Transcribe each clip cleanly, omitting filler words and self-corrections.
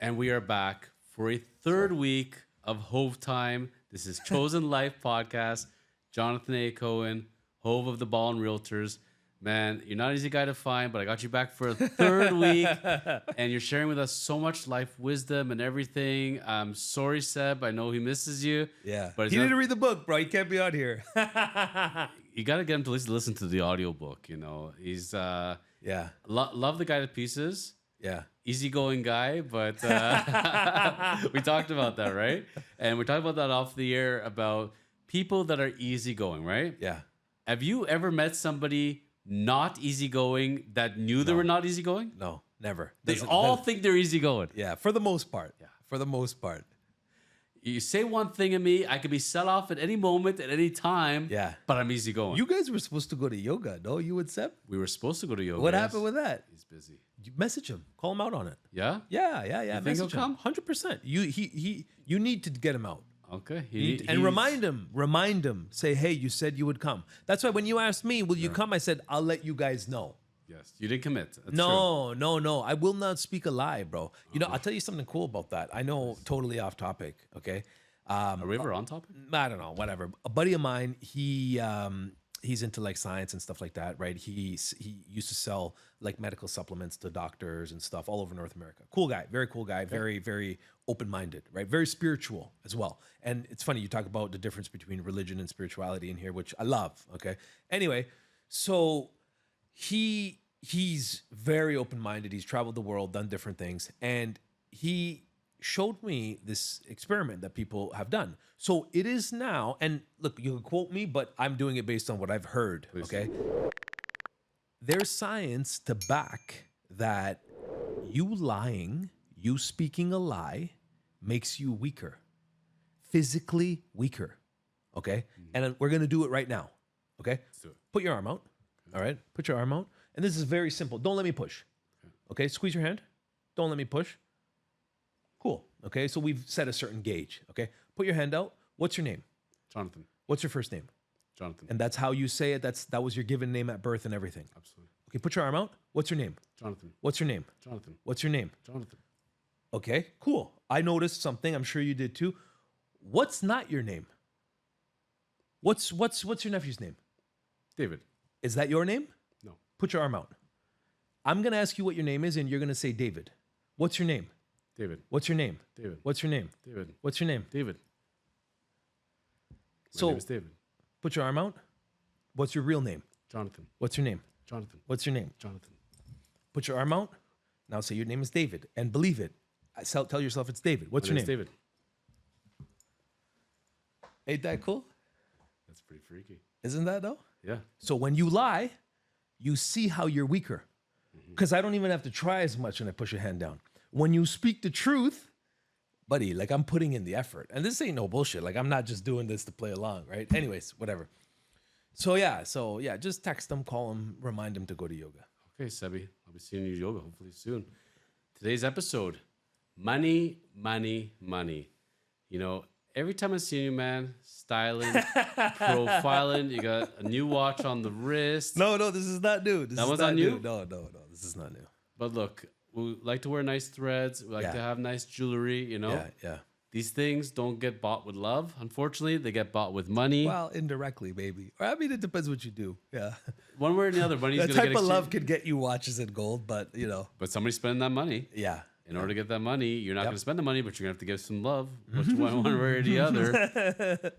And we are back for a third week of Hove Time. This is Chosen Life Podcast. Jonathan Hacohen, Hove of the Ballin Realtors. Man, you're not an easy guy to find, but I got you back for a third week. And you're sharing with us so much life wisdom and everything. I'm sorry, Seb. I know he misses you. Yeah. But He didn't read the book, bro. He can't be out here. You got to get him to listen to the audiobook, you know. He's Yeah. love the guy to pieces. Yeah. Easygoing guy, but we talked about that, right? And we talked about that off the air about people that are easygoing, right? Yeah. Have you ever met somebody not easygoing that knew they were not easygoing? No, never. They all think they're easygoing. Yeah, for the most part. Yeah. For the most part. You say one thing to me, I could be set off at any moment, at any time. Yeah. But I'm easygoing. You guys were supposed to go to yoga, no? You and Seb? We were supposed to go to yoga. What yes. happened with that? He's busy. You message him. Call him out on it. Yeah? Yeah. You think Message he'll come? him. 100%. You need to get him out. Okay. And remind him. Say, hey, you said you would come. That's why when you asked me, will you come? I said, I'll let you guys know. Yes. You didn't commit. That's No. I will not speak a lie, bro. You know, I'll tell you something cool about that. I know, totally off topic, okay? Are we ever on topic? I don't know, whatever. A buddy of mine, he's into like science and stuff like that, right? He used to sell like medical supplements to doctors and stuff all over North America. Cool guy, very cool guy, very, very open-minded, right? Very spiritual as well. And it's funny, you talk about the difference between religion and spirituality in here, which I love, okay? Anyway, so he's very open-minded. He's traveled the world, done different things, and he showed me this experiment that people have done. So it is now, and look, you can quote me, but I'm doing it based on what I've heard, okay? There's science to back that you speaking a lie makes you weaker, physically weaker, okay? And we're gonna do it right now, okay? Let's do it. Put your arm out, all right? Put your arm out. And this is very simple. Don't let me push, okay? Squeeze your hand. Don't let me push. Cool. Okay, so we've set a certain gauge. Okay, put your hand out. What's your name? Jonathan. What's your first name? Jonathan. And that's how you say it. That was your given name at birth and everything. Absolutely. Okay, put your arm out. What's your name? Jonathan. What's your name? Jonathan. What's your name? Jonathan. Okay, cool. I noticed something. I'm sure you did too. What's not your name? What's your nephew's name? David. Is that your name? No. Put your arm out. I'm gonna ask you what your name is, and you're gonna say David. What's your name? David. What's your name? David. What's your name? David. What's your name? David. My So name is David. put your arm out. What's your real name? Jonathan. What's your name? Jonathan. What's your name? Jonathan. Put your arm out. Now say your name is David and believe it. Tell yourself it's David. What's My your name's name? David. Ain't that cool? That's pretty freaky. Isn't that though? Yeah. So when you lie, you see how you're weaker. Because I don't even have to try as much when I push your hand down. When you speak the truth, buddy, like I'm putting in the effort. And this ain't no bullshit. Like I'm not just doing this to play along, right? Anyways, whatever. So yeah, just text them, call them, remind them to go to yoga. Okay, Sebi. I'll be seeing you yoga hopefully soon. Today's episode, money, money, money. You know, every time I see you, man, styling, profiling, you got a new watch on the wrist. No, this is not new. That one's not new? No, this is not new. But look, we like to wear nice threads. We like to have nice jewelry, you know? Yeah. These things don't get bought with love. Unfortunately, they get bought with money. Well, indirectly, maybe. Or I mean, it depends what you do. Yeah. One way or the other, money's That going to get type of love exchanged. could get you watches and gold, but you know. But somebody's spending that money. Yeah. In order to get that money, you're not going to spend the money, but you're going to have to give some love, one way or the other.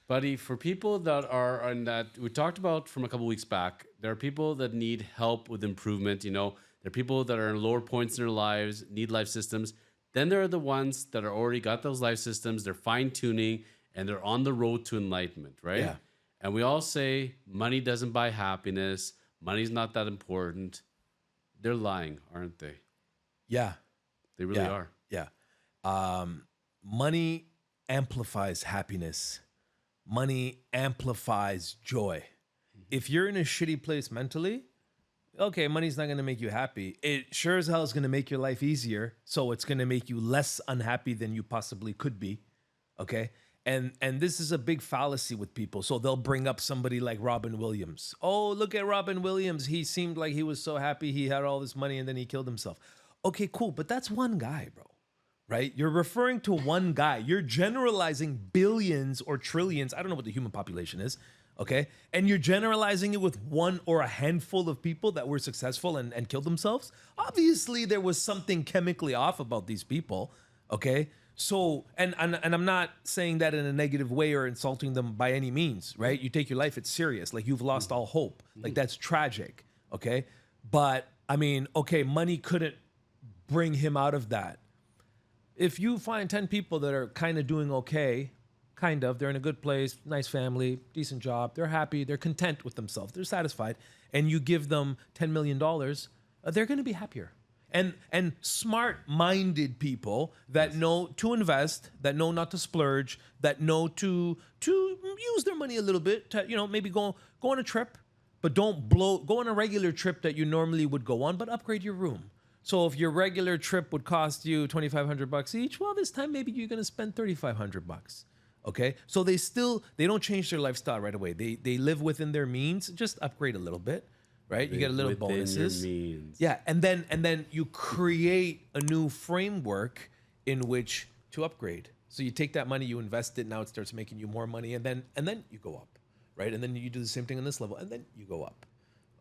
Buddy, for people that are on that, we talked about from a couple weeks back, there are people that need help with improvement. You know, there are people that are in lower points in their lives, need life systems. Then there are the ones that are already got those life systems, they're fine-tuning, and they're on the road to enlightenment, right? Yeah. And we all say money doesn't buy happiness. Money's not that important. They're lying, aren't they? Yeah. They really are. Yeah. Money amplifies happiness. Money amplifies joy. If you're in a shitty place mentally, okay, money's not going to make you happy. It sure as hell is going to make your life easier. So it's going to make you less unhappy than you possibly could be. Okay. And this is a big fallacy with people. So they'll bring up somebody like Robin Williams. Oh, look at Robin Williams. He seemed like he was so happy he had all this money and then he killed himself. Okay, cool. But that's one guy, bro. right? You're referring to one guy. You're generalizing billions or trillions. I don't know what the human population is, okay? And you're generalizing it with one or a handful of people that were successful and killed themselves. Obviously, there was something chemically off about these people, okay? So, and I'm not saying that in a negative way or insulting them by any means, right? You take your life, it's serious. Like, you've lost all hope. Like, that's tragic, okay? But, I mean, okay, money couldn't bring him out of that. If you find 10 people that are kind of doing okay, they're in a good place, nice family, decent job, they're happy, they're content with themselves, they're satisfied, and you give them $10 million, they're going to be happier. And smart-minded people that know to invest, that know not to splurge, that know to use their money a little bit, to, you know, maybe go on a trip, but don't go on a regular trip that you normally would go on, but upgrade your room. So if your regular trip would cost you $2,500 each, well, this time maybe you're going to spend $3,500. Okay? So they don't change their lifestyle right away. They live within their means, just upgrade a little bit, right? You get a little Within bonuses. your means. Yeah, and then you create a new framework in which to upgrade. So you take that money, you invest it, now it starts making you more money, and then you go up, right? And then you do the same thing on this level, and then you go up.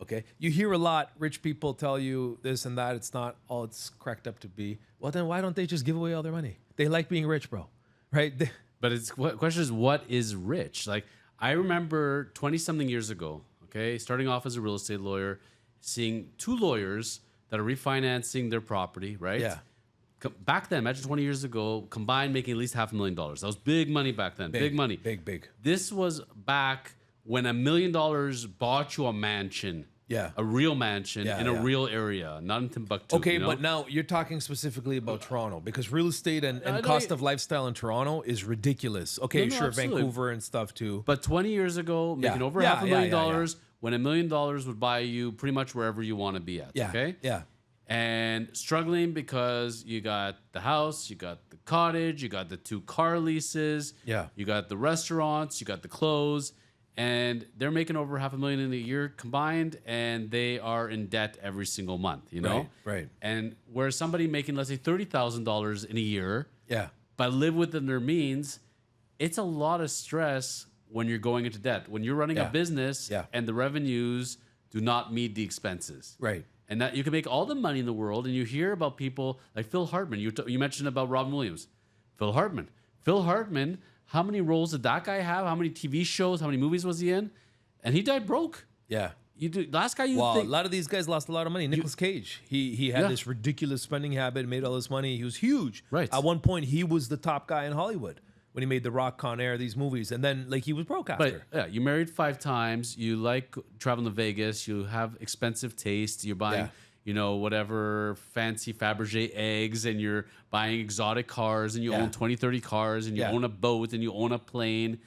Okay, you hear a lot rich people tell you this and that. It's not all it's cracked up to be. Well, then why don't they just give away all their money? They like being rich, bro. Right? But question is, what is rich? Like, I remember 20-something years ago, okay, starting off as a real estate lawyer, seeing two lawyers that are refinancing their property, right? Yeah. Back then, imagine 20 years ago, combined making at least $500,000. That was big money back then. Big money. Big. This was back when $1 million bought you a mansion. Yeah. A real mansion in a real area, not in Timbuktu. Okay, you know? but now you're talking specifically about Toronto, because real estate and cost of lifestyle in Toronto is ridiculous. Okay, No, sure, absolutely. Vancouver and stuff too. But 20 years ago, making over half a million dollars, when $1 million would buy you pretty much wherever you want to be at. Yeah. Okay. Yeah. And struggling because you got the house, you got the cottage, you got the 2 car leases, Yeah. you got the restaurants, you got the clothes, and they're making over $500,000 in a year combined, and they are in debt every single month, you know? Right. And whereas somebody making, let's say, $30,000 in a year, Yeah. but live within their means, it's a lot of stress when you're going into debt. When you're running a business and the revenues do not meet the expenses. Right. And that you can make all the money in the world, and you hear about people like Phil Hartman. You mentioned about Robin Williams. Phil Hartman, how many roles did that guy have? How many TV shows? How many movies was he in? And he died broke. Yeah. Last guy you Well, think... a lot of these guys lost a lot of money. Nicolas Cage, he had this ridiculous spending habit, made all this money. He was huge. Right. At one point, he was the top guy in Hollywood when he made The Rock, Con Air, these movies. And then, like, he was broke after. But yeah, you married 5 times. You like traveling to Vegas. You have expensive taste. You're buying... you know, whatever fancy Fabergé eggs, and you're buying exotic cars, and you own 20, 30 cars, and you own a boat, and you own a plane.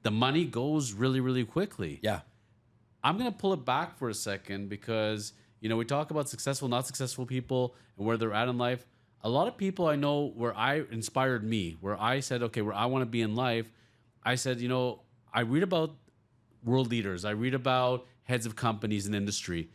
The money goes really, really quickly. Yeah. I'm going to pull it back for a second because, you know, we talk about successful, not successful people and where they're at in life. A lot of people I know where inspired me, where I said, okay, where I want to be in life, I said, you know, I read about world leaders. I read about heads of companies and industry.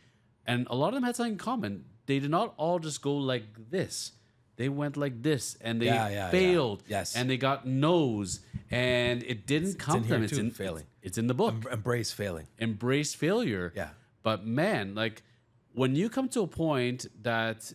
And a lot of them had something in common. They did not all just go like this. They went like this, and they failed. Yes. And they got no's, and it didn't come to them. It's in failing. It's in the book. Embrace failing. Embrace failure. Yeah. But man, like when you come to a point that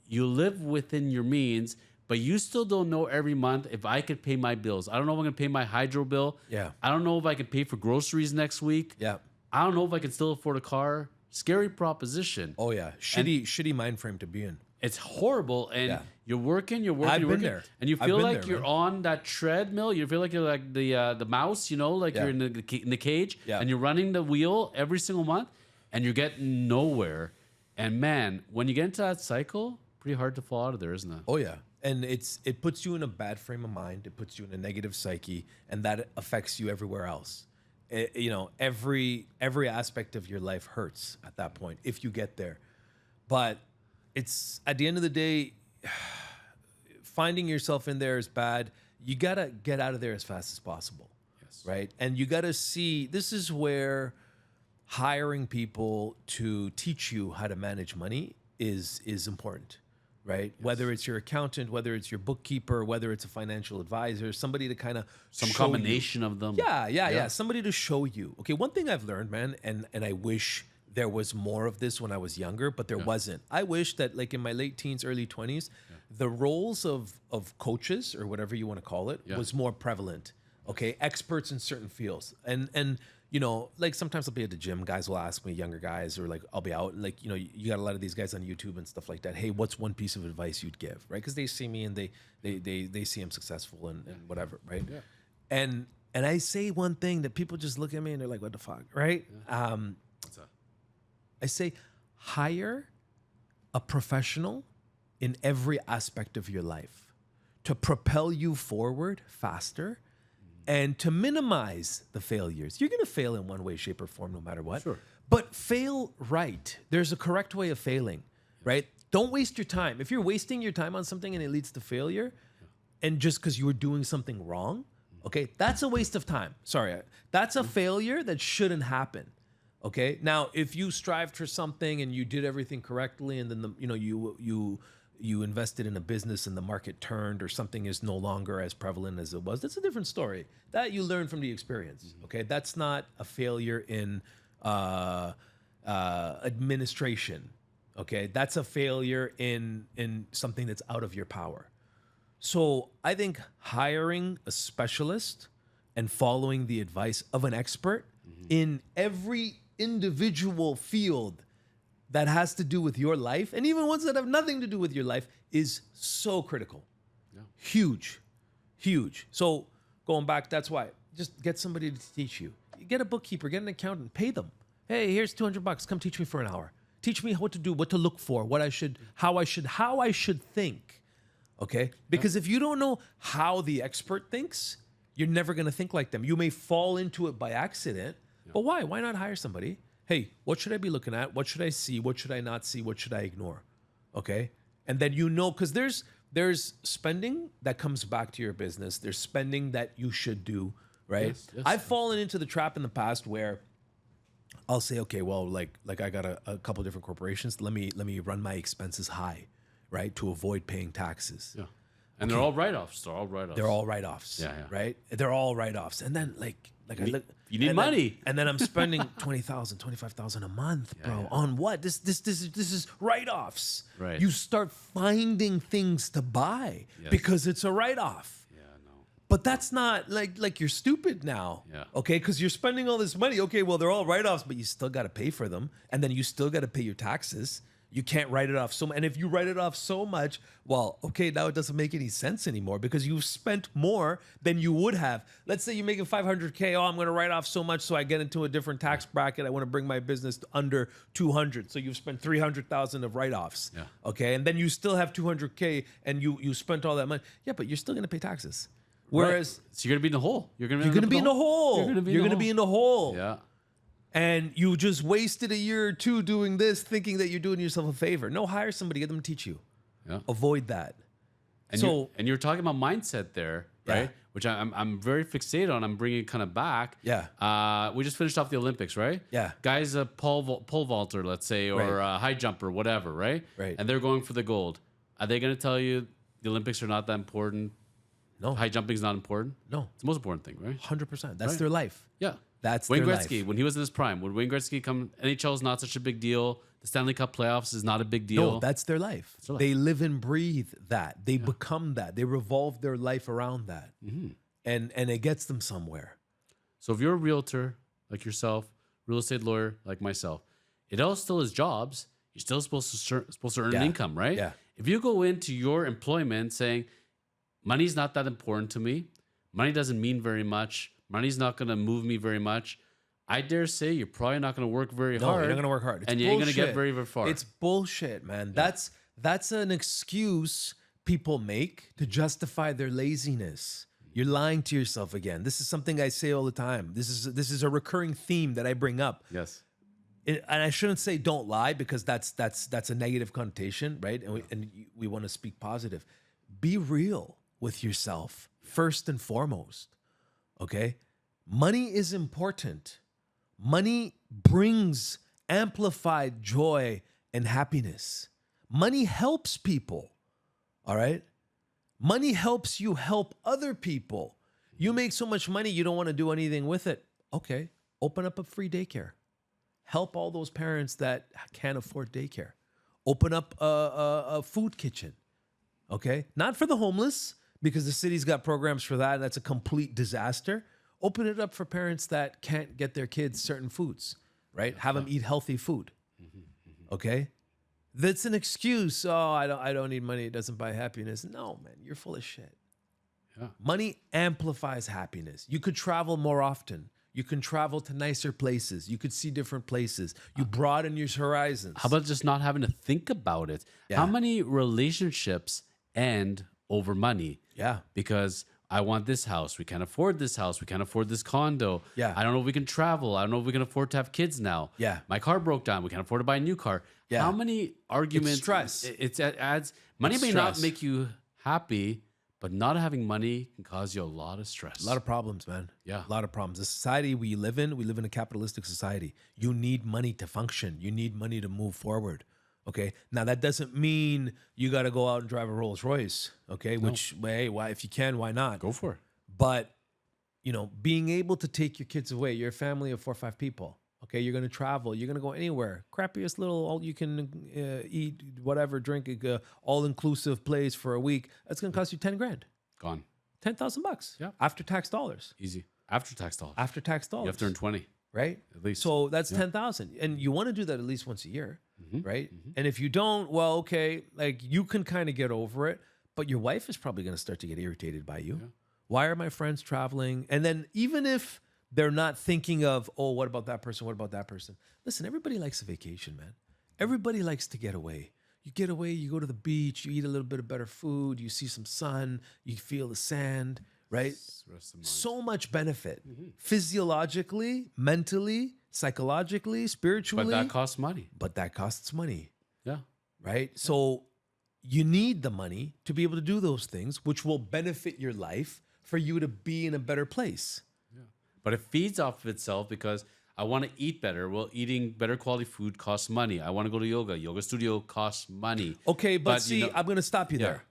you live within your means, but you still don't know every month if I could pay my bills. I don't know if I'm going to pay my hydro bill. Yeah. I don't know if I can pay for groceries next week. Yeah. I don't know if I can still afford a car. Scary proposition. Oh yeah, shitty mind frame to be in. It's horrible, and you're working. I've been there, and you feel like you're on that treadmill. You feel like you're like the mouse, you know, like you're in the cage, and you're running the wheel every single month, and you're getting nowhere. And man, when you get into that cycle, pretty hard to fall out of there, isn't it? Oh yeah, and it puts you in a bad frame of mind. It puts you in a negative psyche, and that affects you everywhere else. You know, every aspect of your life hurts at that point if you get there. But it's at the end of the day, finding yourself in there is bad. You gotta get out of there as fast as possible. Yes. Right. And you gotta see, this is where hiring people to teach you how to manage money is important. right? Whether it's your accountant, whether it's your bookkeeper, whether it's a financial advisor, somebody to kind of Some combination of them. Yeah. Somebody to show you. Okay, one thing I've learned, man, and I wish there was more of this when I was younger, but there wasn't. I wish that like in my late teens, early 20s, the roles of coaches or whatever you want to call it was more prevalent. Okay, experts in certain fields. And you know, like sometimes I'll be at the gym, guys will ask me, younger guys, or like I'll be out, and like, you know, you got a lot of these guys on YouTube and stuff like that. Hey, what's one piece of advice you'd give, right? Because they see me and they see I'm successful and whatever, right? Yeah. And I say one thing that people just look at me and they're like, what the fuck, right? Yeah. What's that? I say, hire a professional in every aspect of your life to propel you forward faster and to minimize the failures. You're going to fail in one way, shape, or form, no matter what. Sure. But fail right. There's a correct way of failing, right? Don't waste your time. If you're wasting your time on something and it leads to failure, and just because you were doing something wrong, okay, that's a waste of time. Sorry, that's a failure that shouldn't happen. Okay. Now, if you strived for something and you did everything correctly, and then you invested in a business and the market turned, or something is no longer as prevalent as it was, that's a different story. That you learn from the experience. Okay, that's not a failure in administration. Okay, that's a failure in something that's out of your power. So I think hiring a specialist and following the advice of an expert in every individual field that has to do with your life, and even ones that have nothing to do with your life, is so critical. Yeah. Huge. So going back, that's why, just get somebody to teach you. Get a bookkeeper, get an accountant, pay them. Hey, here's $200. Come teach me for an hour. Teach me what to do, what to look for, how I should think. Okay? Because if you don't know how the expert thinks, you're never going to think like them. You may fall into it by accident, but why? Why not hire somebody? Hey, what should I be looking at? What should I see? What should I not see? What should I ignore? Okay? And then you know, because there's spending that comes back to your business. There's spending that you should do, right? Yes. I've fallen into the trap in the past where I'll say, okay, well, like I got a couple different corporations. Let me run my expenses high, right? To avoid paying taxes. Yeah. And they're all write-offs. They're all write-offs. Yeah. Right? They're all write-offs. And then you need money. And then I'm spending $20,000, $25,000 a month, bro. On what? This is write-offs. Right. You start finding things to buy because it's a write-off. Yeah, no. But that's not like you're stupid now. Yeah. Okay, because you're spending all this money. Okay, well, they're all write-offs, but you still got to pay for them, and then you still got to pay your taxes. You can't write it off so much. And if you write it off so much, well, okay, now it doesn't make any sense anymore because you've spent more than you would have. Let's say you're making $500K. Oh, I'm going to write off so much so I get into a different tax bracket. I want to bring my business to under 200. So you've spent 300,000 of write-offs. Yeah. Okay, and then you still have 200K and you spent all that money. Yeah, but you're still going to pay taxes. Whereas, so you're going to be in the hole. You're going to be in the hole. You're going to be in the hole. Yeah. And you just wasted a year or two doing this, thinking that you're doing yourself a favor. No, hire somebody, get them to teach you. Yeah. Avoid that. And you're talking about mindset there, right? Yeah. Which I'm very fixated on. I'm bringing it kind of back. Yeah. We just finished off the Olympics, right? Yeah. Guys, a pole vaulter, let's say, or a high jumper, whatever, right? Right. And they're going for the gold. Are they going to tell you the Olympics are not that important? No. High jumping is not important? No. It's the most important thing, right? 100%. That's their life. Yeah. That's Wayne their Gretzky, life. when he was in his prime, would Wayne Gretzky come? NHL is not such a big deal. The Stanley Cup playoffs is not a big deal. No, that's their life. They live and breathe that. They become that. They revolve their life around that. Mm-hmm. And it gets them somewhere. So if you're a realtor like yourself, real estate lawyer like myself, it all still is jobs. You're still supposed to earn income, right? Yeah. If you go into your employment saying, money's not that important to me, money doesn't mean very much, money's not going to move me very much, I dare say you're probably not going to work very hard. No, you're not going to work hard. And you ain't going to get very, very far. It's bullshit, man. Yeah. That's an excuse people make to justify their laziness. You're lying to yourself again. This is something I say all the time. This is a recurring theme that I bring up. Yes. And I shouldn't say don't lie because that's a negative connotation, right? And we want to speak positive. Be real with yourself first and foremost. Okay? Money is important. Money brings amplified joy and happiness. Money helps people. All right. Money helps you help other people. You make so much money, you don't want to do anything with it. Okay. Open up a free daycare. Help all those parents that can't afford daycare. Open up a food kitchen. Okay. Not for the homeless, because the city's got programs for that, and that's a complete disaster. Open it up for parents that can't get their kids certain foods, right? Have them eat healthy food. Okay? That's an excuse. Oh, I don't need money. It doesn't buy happiness. No, man, you're full of shit. Yeah. Money amplifies happiness. You could travel more often. You can travel to nicer places. You could see different places. You broaden your horizons. How about just not having to think about it? Yeah. How many relationships end over money? Yeah. Because I want this house. We can't afford this house. We can't afford this condo. Yeah. I don't know if we can travel. I don't know if we can afford to have kids now. Yeah. My car broke down. We can't afford to buy a new car. Yeah. How many arguments? It's stress. It adds. Money It's may not stress. make you happy, but not having money can cause you a lot of stress. A lot of problems, man. Yeah. A lot of problems. The society we live in a capitalistic society. You need money to function. You need money to move forward. Okay. Now that doesn't mean you got to go out and drive a Rolls Royce. Okay. Which, hey, why, if you can, why not? Go for it. But, being able to take your kids away, you're a family of 4 or 5 people. Okay. You're going to travel. You're going to go anywhere. Crappiest little, all you can eat, whatever, drink, all inclusive place for a week. That's going to cost you 10 grand. Gone. $10,000. Yeah. After tax dollars. Easy. After tax dollars. After tax dollars. You have to earn 20 right? at least. So that's 10,000. And you want to do that at least once a year, Mm-hmm. right? And if you don't, well, okay, like you can kind of get over it, but your wife is probably going to start to get irritated by you. Yeah. Why are my friends traveling? And then even if they're not thinking of, oh, what about that person? What about that person? Listen, everybody likes a vacation, man. Everybody likes to get away. You get away, you go to the beach, you eat a little bit of better food, you see some sun, you feel the sand, right? Rest of mind. So much benefit physiologically, mentally, psychologically, spiritually. But that costs money. But that costs money, Yeah. right? So you need the money to be able to do those things, which will benefit your life for you to be in a better place. But it feeds off of itself because I want to eat better. Well, eating better quality food costs money. I want to go to yoga. Yoga studio costs money. Okay, but But, see, you know- I'm going to stop you Yeah. there.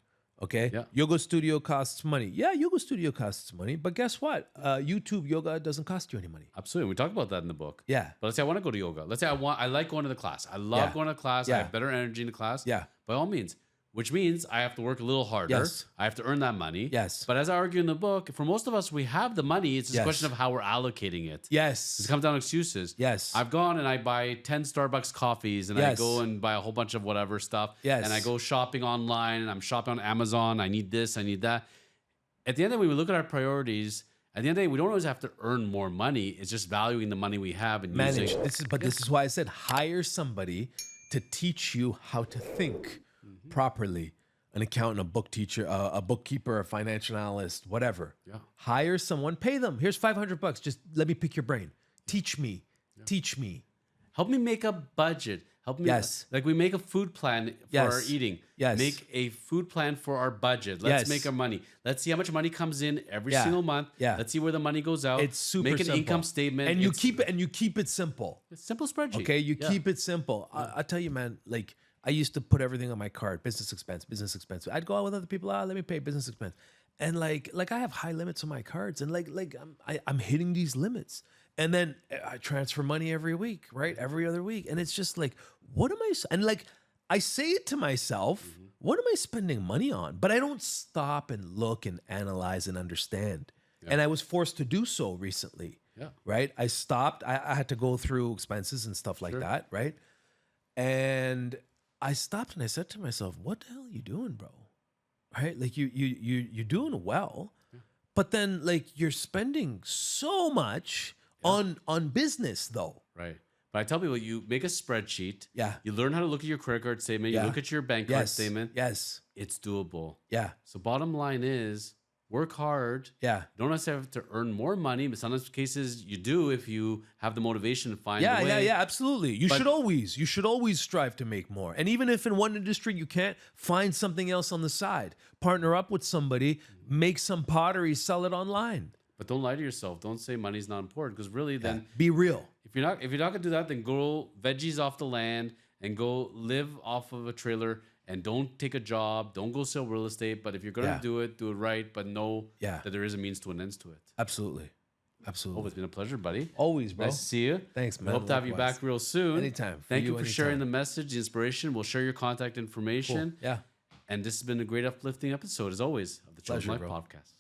Okay. Yeah. Yoga studio costs money. Yeah, yoga studio costs money. But guess what? YouTube yoga doesn't cost you any money. Absolutely. We talk about that in the book. Yeah. But let's say I want to go to yoga. Let's say I like going to the class. I love Yeah. going to class. Yeah. I have better energy in the class. Yeah. By all means. Which means I have to work a little harder. Yes. I have to earn that money. Yes. But as I argue in the book, for most of us, we have the money. It's just Yes. a question of how we're allocating it. Yes. It comes down to excuses. Yes. I've gone and I buy 10 Starbucks coffees and I Yes. go and buy a whole bunch of whatever stuff. Yes. And I go shopping online and I'm shopping on Amazon. I need this, I need that. At the end of the day, when we look at our priorities, at the end of the day, we don't always have to earn more money. It's just valuing the money we have and Manage. using. This is why I said hire somebody to teach you how to think properly. An accountant, a book teacher, a bookkeeper, a financial analyst, whatever. Yeah. Hire someone, pay them. Here's $500. Just let me pick your brain. Teach me. Teach me. Help me make a budget. Help me. Yes. Like we make a food plan for Yes. our eating. Yes. Make a food plan for our budget. Let's Yes. make our money. Let's see how much money comes in every Yeah. single month. Yeah. Let's see where the money goes out. It's super Make an simple. income statement. And you It's- keep it simple. It's a simple spreadsheet. Okay, you Yeah. keep it simple. I tell you, man, like I used to put everything on my card, business expense, business expense. I'd go out with other people, let me pay business expense. And like I have high limits on my cards, and I'm hitting these limits. And then I transfer money every week, right? Every other week. And it's just like, what am I, and like I say it to myself, what am I spending money on? But I don't stop and look and analyze and understand. And I was forced to do so recently. Yeah. Right? I stopped. I had to go through expenses and stuff like that, right? And I stopped and I said to myself, "What the hell are you doing, bro? Right? Like you're doing well, but then like you're spending so much on business though." Right. But I tell people, you make a spreadsheet. Yeah. You learn how to look at your credit card statement. Yeah. You look at your bank card statement. Yes. It's doable. Yeah. So bottom line is work hard. Yeah. You don't necessarily have to earn more money, but sometimes cases you do if you have the motivation to find a way. Yeah, absolutely. You should always strive to make more. And even if in one industry you can't, find something else on the side. Partner up with somebody, make some pottery, sell it online. But don't lie to yourself. Don't say money's not important because really then Be real. if you're not gonna do that, then grow veggies off the land and go live off of a trailer And don't take a job. Don't go sell real estate. But if you're going to do it right. But know that there is a means to an end to it. Absolutely. Absolutely. Oh, it's been a pleasure, buddy. Always, bro. Nice to see you. Thanks, man. I hope to have you back real soon. Anytime. Thank you for sharing the message, the inspiration. We'll share your contact information. Cool. Yeah. And this has been a great uplifting episode, as always, of the Chosen Life podcast.